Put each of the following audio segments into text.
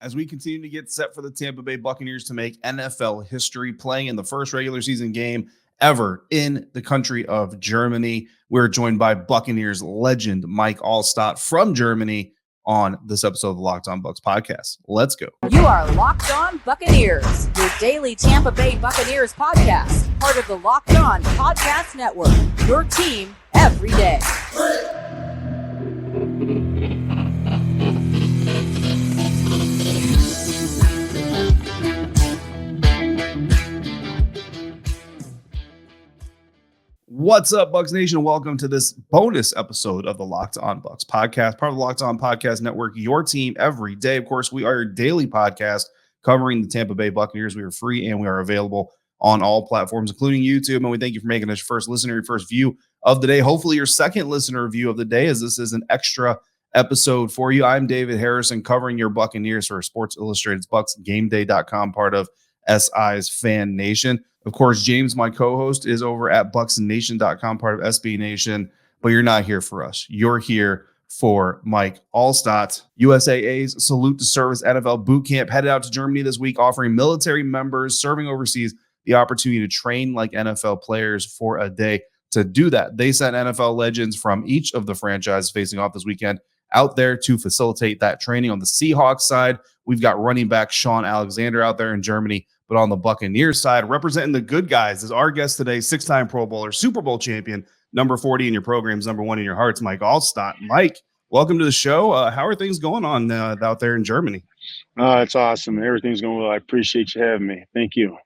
as we continue to get set for the Tampa Bay Buccaneers to make NFL history, playing in the first regular season game ever in the country of Germany. We're joined by Buccaneers legend Mike Alstott from Germany on this episode of the Locked On Bucs podcast. Let's go. You are Locked On Buccaneers, your daily Tampa Bay Buccaneers podcast, part of the Locked On Podcast Network, your team every day. What's up, Bucs Nation? Welcome to this bonus episode of the Locked On Bucs podcast, part of the Locked On Podcast Network, your team every day. Of course, we are your daily podcast covering the Tampa Bay Buccaneers. We are free and we are available on all platforms, including YouTube. And we thank you for making us your first listener, your first view of the day. Hopefully your second listener view of the day, as this is an extra episode for you. I'm David Harrison, covering your Buccaneers for Sports Illustrated's BucsGameDay.com, part of SI's Fan Nation. Of course, James, my co-host, is over at BucsNation.com, part of SB Nation, but you're not here for us. You're here for Mike Alstott. USAA's Salute to Service NFL Boot Camp headed out to Germany this week, offering military members serving overseas the opportunity to train like NFL players for a day. To do that, they sent NFL legends from each of the franchises facing off this weekend out there to facilitate that training. On the Seahawks side, we've got running back Shaun Alexander out there in Germany. But on the Buccaneers side, representing the good guys is our guest today, six-time Pro Bowler, Super Bowl champion, number 40 in your programs, number 1 in your hearts, Mike Alstott. Mike, welcome to the show. How are things going on out there in Germany? It's awesome. Everything's going well. I appreciate you having me. Thank you.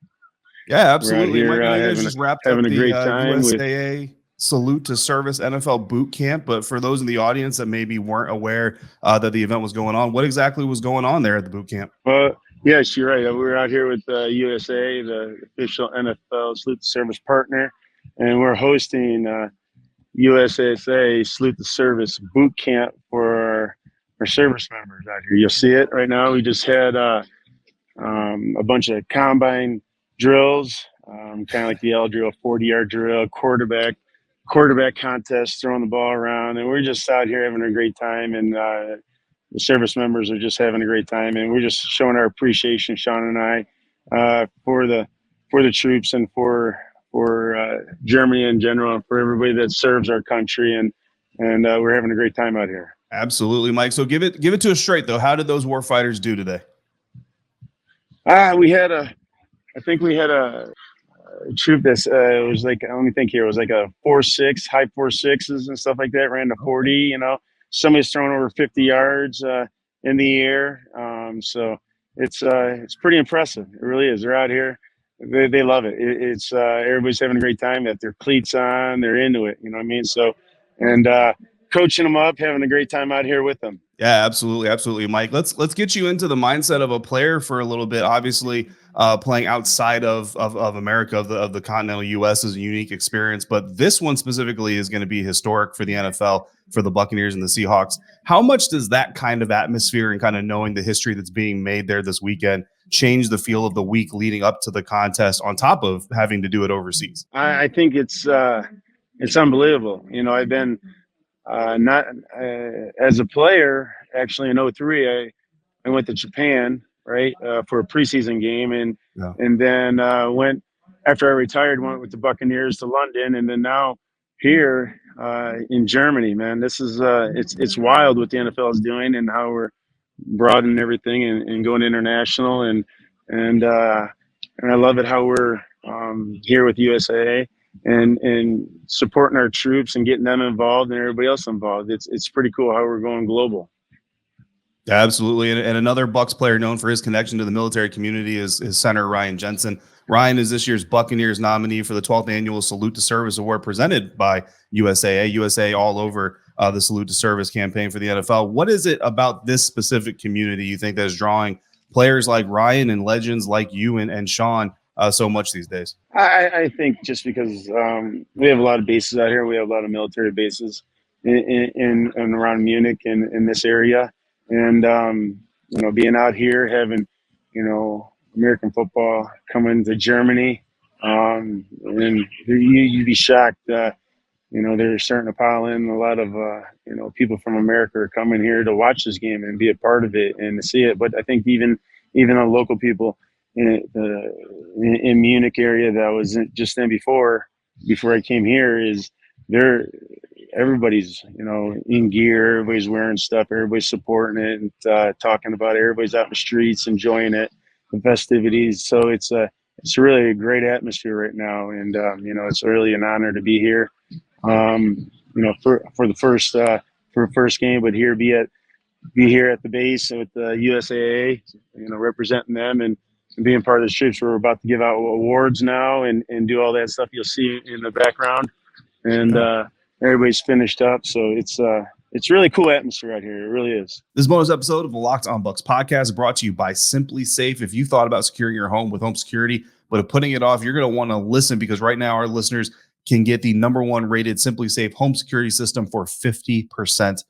Yeah, absolutely. We're out here, Mike, you guys just wrapped up the USAA Salute to Service NFL Boot Camp. But for those in the audience that maybe weren't aware that the event was going on, what exactly was going on there at the boot camp? Yes, you're right. We're out here with USA, the official NFL Salute to Service partner, and we're hosting USAA Salute to Service Boot Camp for our service members out here. You'll see it right now. We just had a bunch of combine drills, kind of like the L drill, 40-yard drill, quarterback contest, throwing the ball around, and we're just out here having a great time. And the service members are just having a great time, and we're just showing our appreciation, Shaun and I, for the troops and for Germany in general, and for everybody that serves our country, and we're having a great time out here. Absolutely, Mike. So give it to us straight though. How did those war fighters do today? We had a troop that's it was like, let me think here, it was like a 4.6, high 4.6s and stuff like that, ran to 40, you know. Somebody's throwing over 50 yards in the air. So it's pretty impressive. It really is. They're out here. They love it. It's everybody's having a great time. They have their cleats on. They're into it. You know what I mean? So, and coaching them up, having a great time out here with them. Yeah, absolutely. Absolutely. Mike, let's get you into the mindset of a player for a little bit. Obviously, playing outside of America, of the continental U.S. is a unique experience, but this one specifically is going to be historic for the NFL, for the Buccaneers and the Seahawks. How much does that kind of atmosphere and kind of knowing the history that's being made there this weekend change the feel of the week leading up to the contest, on top of having to do it overseas? I think it's unbelievable. You know, I've been not as a player, actually in 2003, I went to Japan, right, for a preseason game, and then went, after I retired, went with the Buccaneers to London, and then now here in Germany. Man, this is it's wild what the NFL is doing and how we're broadening everything and going international, and I love it how we're here with USA and supporting our troops and getting them involved and everybody else involved. It's pretty cool how we're going global. Yeah, absolutely. And another Bucs player known for his connection to the military community is center Ryan Jensen. Ryan is this year's Buccaneers nominee for the 12th annual Salute to Service Award presented by USAA. USA all over the Salute to Service campaign for the NFL. What is it about this specific community you think that is drawing players like Ryan and legends like you and Shaun so much these days? I think just because we have a lot of bases out here. We have a lot of military bases in around Munich and in this area. And, you know, being out here, having, you know, American football coming to Germany, and you'd be shocked they're starting to pile in. A lot of, people from America are coming here to watch this game and be a part of it and to see it. But I think even the local people in Munich area that was just in before I came here everybody's, in gear, everybody's wearing stuff, everybody's supporting it and talking about it. Everybody's out in the streets enjoying it, the festivities. So it's really a great atmosphere right now. And, it's really an honor to be here. For the first game, but be here at the base with the USAA, representing them and being part of the troops. We're about to give out awards now and do all that stuff you'll see in the background, and everybody's finished up. So it's really cool atmosphere out here. It really is. This bonus episode of the Locked On Bucs podcast is brought to you by Simply Safe. If you thought about securing your home with home security, but putting it off, you're going to want to listen, because right now our listeners can get the #1 rated Simply Safe home security system for 50%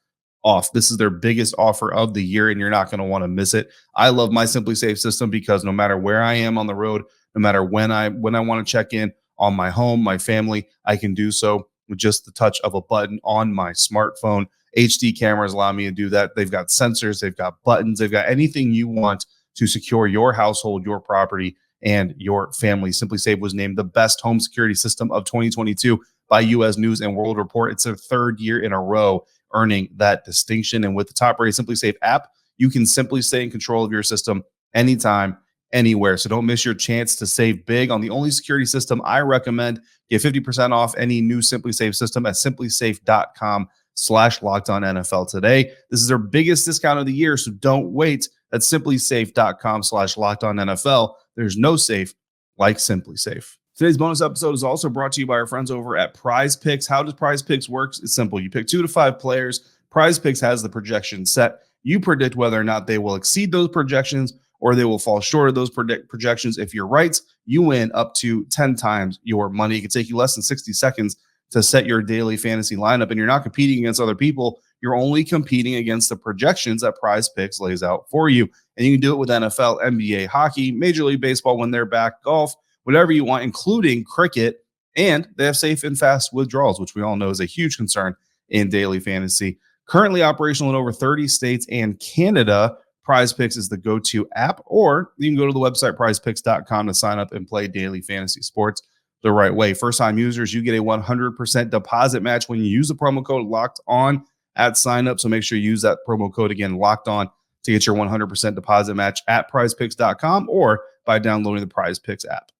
off. This is their biggest offer of the year, and you're not going to want to miss it. I love my Simply Safe system because no matter where I am on the road, no matter when I want to check in on my home, my family, I can do so with just the touch of a button on my smartphone. HD cameras allow me to do that. They've got sensors, they've got buttons, they've got anything you want to secure your household, your property, and your family. Simply Safe was named the best home security system of 2022 by U.S. News and World Report. It's their third year in a row earning that distinction. And with the top-rated Simply Safe app, you can simply stay in control of your system anytime, anywhere. So don't miss your chance to save big on the only security system I recommend. Get 50% off any new Simply Safe system at simplysafe.com/LockedOnNFL today. This is their biggest discount of the year, so don't wait. That's simplysafe.com/LockedOnNFL. There's no safe like Simply Safe. Today's bonus episode is also brought to you by our friends over at Prize Picks. How does Prize Picks work? It's simple. You pick 2 to 5 players. Prize Picks has the projection set. You predict whether or not they will exceed those projections or they will fall short of those projections. If you're right, you win up to 10 times your money. It can take you less than 60 seconds to set your daily fantasy lineup, and you're not competing against other people. You're only competing against the projections that Prize Picks lays out for you. And you can do it with NFL, NBA, hockey, Major League Baseball when they're back, golf, whatever you want, including cricket. And they have safe and fast withdrawals, which we all know is a huge concern in daily fantasy. Currently operational in over 30 states and Canada, Prize Picks is the go-to app, or you can go to the website prizepicks.com to sign up and play daily fantasy sports the right way. First-time users, you get a 100% deposit match when you use the promo code Locked On at sign up. So make sure you use that promo code again, Locked On, to get your 100% deposit match at prizepicks.com or by downloading the Prize Picks app.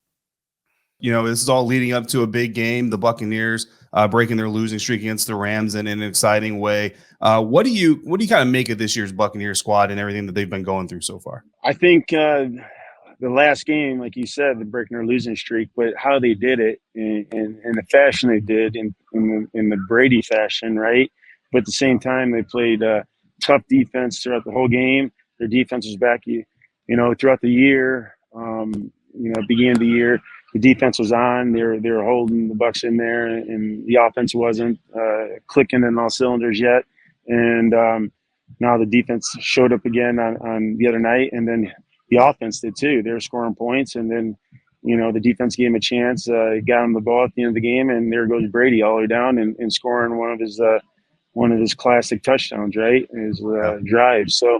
This is all leading up to a big game. The Buccaneers breaking their losing streak against the Rams in an exciting way. What do you kind of make of this year's Buccaneers squad and everything that they've been going through so far? I think the last game, like you said, they're breaking their losing streak, but how they did it in the fashion they did, in the Brady fashion, right? But at the same time, they played tough defense throughout the whole game. Their defense was back, throughout the year. Beginning of the year, the defense was on. They were holding the Bucs in there, and the offense wasn't clicking in all cylinders yet. And now the defense showed up again on the other night, and then the offense did too. They were scoring points, and then the defense gave him a chance. Got him the ball at the end of the game, and there goes Brady all the way down and scoring one of his classic touchdowns, right? His drive. So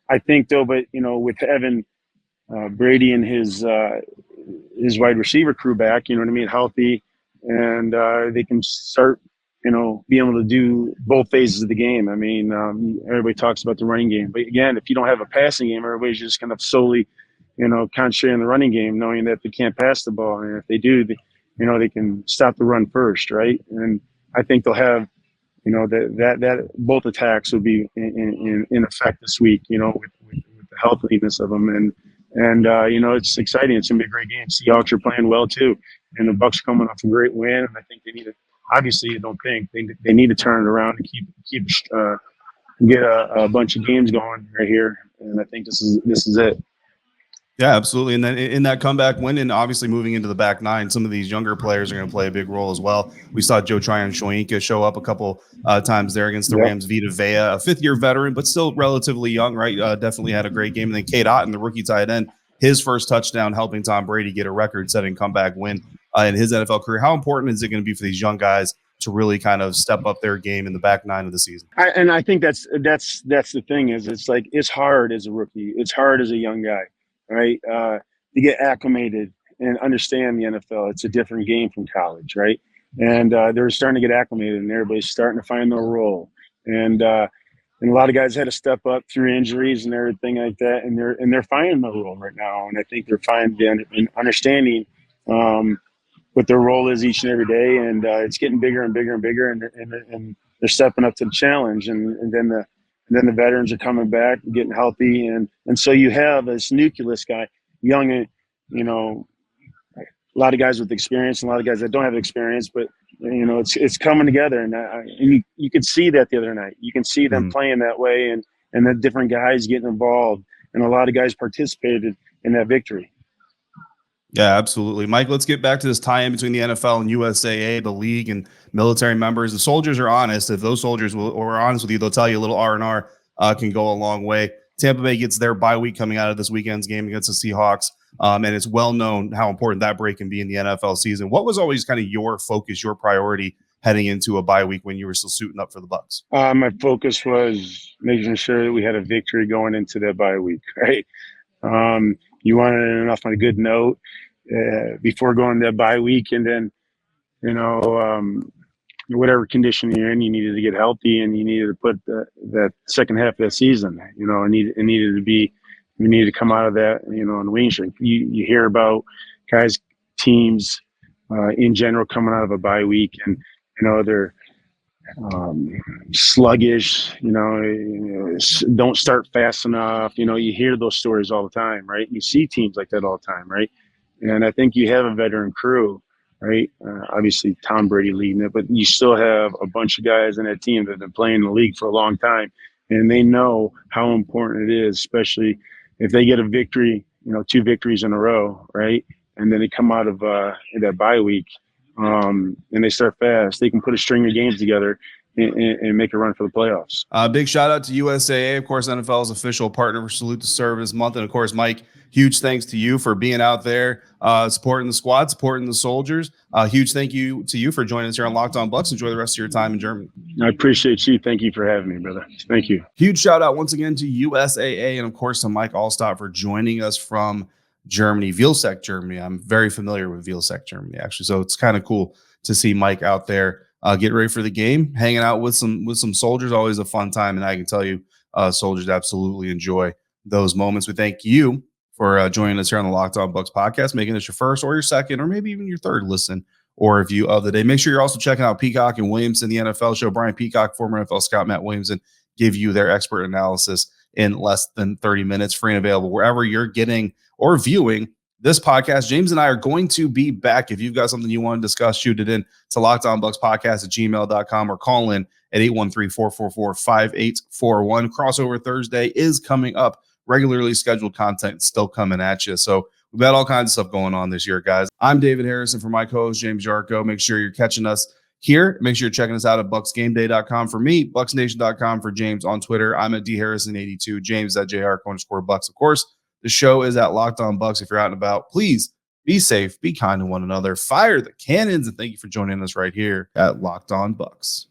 I think though, but with having Brady and his wide receiver crew back, healthy, and they can start, being able to do both phases of the game. I mean, everybody talks about the running game, but again, if you don't have a passing game, everybody's just kind of solely, concentrate on the running game, knowing that they can't pass the ball, and if they do, they can stop the run first, right? And I think they'll have, that both attacks will be in effect this week, with the healthiness of them, and it's exciting. It's gonna be a great game. Seahawks are playing well too, and the Bucs coming off a great win. And I think they need to. Obviously, they need to turn it around and get a bunch of games going right here. And I think this is it. Yeah, absolutely. And then in that comeback win, and obviously moving into the back nine, some of these younger players are going to play a big role as well. We saw Tryon-Shoyinka show up a couple times there against the Rams. Vita Vea, a fifth-year veteran, but still relatively young, right? Definitely had a great game. And then Cade Otton, the rookie tight end, his first touchdown helping Tom Brady get a record-setting comeback win in his NFL career. How important is it going to be for these young guys to really kind of step up their game in the back nine of the season. I think that's the thing is it's hard as a rookie. It's hard as a young guy, right? To get acclimated and understand the NFL. It's a different game from college, right? And they're starting to get acclimated, and everybody's starting to find their role. And a lot of guys had to step up through injuries and everything like that, and they're finding their role right now. And I think they're finding and understanding what their role is each and every day. And it's getting bigger and bigger and bigger, and they're stepping up to the challenge. And then the veterans are coming back, getting healthy, and so you have this nucleus guy, young, a lot of guys with experience and a lot of guys that don't have experience, but it's coming together, and you could see that the other night. You can see them playing that way, and the different guys getting involved, and a lot of guys participated in that victory. Yeah, absolutely. Mike, let's get back to this tie-in between the NFL and USAA, the league, and military members. The soldiers are honest. If those soldiers are honest with you, they'll tell you a little R&R can go a long way. Tampa Bay gets their bye week coming out of this weekend's game against the Seahawks. And it's well known how important that break can be in the NFL season. What was always kind of your focus, your priority heading into a bye week when you were still suiting up for the Bucs? My focus was making sure that we had a victory going into that bye week, right? You wanted it enough on a good note before going to that bye week. And then, whatever condition you're in, you needed to get healthy, and you needed to put that second half of that season, we needed to come out of that, in wing streak. You hear about guys, teams in general coming out of a bye week, and they're sluggish. Don't start fast enough. You hear those stories all the time, right? You see teams like that all the time, right? And I think you have a veteran crew, right? Obviously, Tom Brady leading it, but you still have a bunch of guys in that team that have been playing in the league for a long time, and they know how important it is, especially if they get a victory, 2 victories in a row, right? And then they come out of that bye week and they start fast. They can put a string of games together and make a run for the playoffs. Big shout out to USAA, of course, NFL's official partner for Salute to Serve this month. And of course, Mike, huge thanks to you for being out there, supporting the squad, supporting the soldiers. Huge thank you to you for joining us here on Locked On Bucs. Enjoy the rest of your time in Germany. I appreciate you. Thank you for having me, brother. Thank you. Huge shout out once again to USAA and of course to Mike Alstott for joining us from Germany, Vilseck, Germany. I'm very familiar with Vilseck, Germany, actually. So it's kind of cool to see Mike out there get ready for the game, hanging out with some soldiers. Always a fun time, and I can tell you, soldiers absolutely enjoy those moments. We thank you for joining us here on the Locked On Bucs podcast, making this your first or your second or maybe even your third listen or review of the day. Make sure you're also checking out Peacock and Williamson, the NFL show. Brian Peacock, former NFL scout Matt Williamson, give you their expert analysis in less than 30 minutes, free and available wherever you're getting or viewing this podcast. James and I are going to be back. If you've got something you want to discuss, shoot it in to lockedonbuckspodcast@gmail.com or call in at 813-444-5841. Crossover Thursday is coming up. Regularly scheduled content still coming at you. So we've got all kinds of stuff going on this year, guys. I'm David Harrison for my co-host, James Yarcho. Make sure you're catching us here. Make sure you're checking us out at bucksgameday.com for me, bucksnation.com for James on Twitter. I'm at dharrison82. James at jr_Bucks. Of course, the show is at Locked On Bucs. If you're out and about, please be safe, be kind to one another, fire the cannons, and thank you for joining us right here at Locked On Bucs.